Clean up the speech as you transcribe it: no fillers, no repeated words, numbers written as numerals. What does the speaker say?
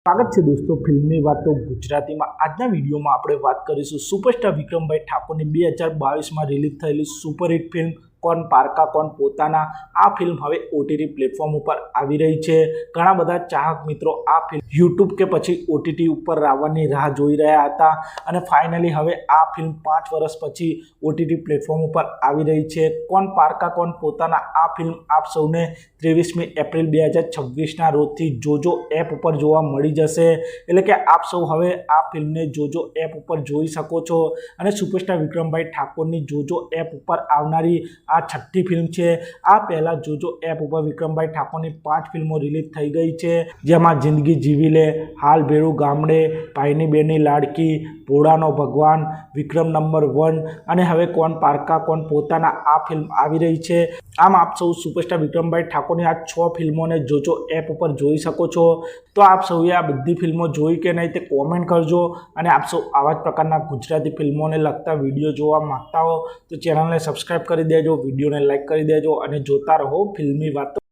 स्वागत है दोस्तों फिल्मी वातो गुजराती में। आज वीडियो में આપણે વાત કરીશું સુપરસ્ટાર વિક્રમભાઈ ઠાકોરની 2022 માં રિલીઝ થયેલી સુપરહિટ ફિલ્મ કોણ પારકા કોણ પોતાના। આ ફિલ્મ હવે ઓટીટી પ્લેટફોર્મ ઉપર આવી રહી છે। ઘણા બધા ચાહક મિત્રો આ ફિલ્મ યુટ્યુબ કે પછી ઓટીટી ઉપર આવવાની રાહ જોઈ રહ્યા હતા અને ફાઇનલી હવે આ ફિલ્મ 5 વર્ષ પછી ઓટીટી પ્લેટફોર્મ ઉપર આવી રહી છે। કોણ પારકા કોણ પોતાના આ ફિલ્મ આપ સૌને 23મી એપ્રિલ 2026ના રોજથી જોજો એપ ઉપર જોવા મળી જશે। એટલે કે આપ સૌ હવે આ ફિલ્મને જોજો એપ ઉપર જોઈ શકો છો અને સુપરસ્ટાર વિક્રમભાઈ ઠાકોરની જોજો એપ ઉપર આવનારી આ છઠ્ઠી ફિલ્મ છે। આ પહેલા જોજો એપ ઉપર વિક્રમભાઈ ઠાકોરની 5 ફિલ્મો રિલીઝ થઈ ગઈ છે, જેમાં જિંદગી જીવી લે, હાલ ભેળું ગામડે, ભાઈની બેની લાડકી, ભોળાનો ભગવાન, વિક્રમ નંબર 1 અને હવે કોણ પારકા કોણ પોતાના આ ફિલ્મ આવી રહી છે। આમ આપ સૌ સુપરસ્ટાર વિક્રમભાઈ ઠાકોરની આ 6 ફિલ્મોને જોજો એપ ઉપર જોઈ શકો છો। તો આપ સૌએ આ બધી ફિલ્મો જોઈ કે નહીં તે કોમેન્ટ કરજો અને આપ સૌ આવા જ પ્રકારના ગુજરાતી ફિલ્મોને લગતા વિડીયો જોવા માંગતા હો તો ચેનલને સબસ્ક્રાઈબ કરી દેજો, વિડીયોને લાઈક કરી દેજો અને જોતા રહો ફિલ્મી વાતો।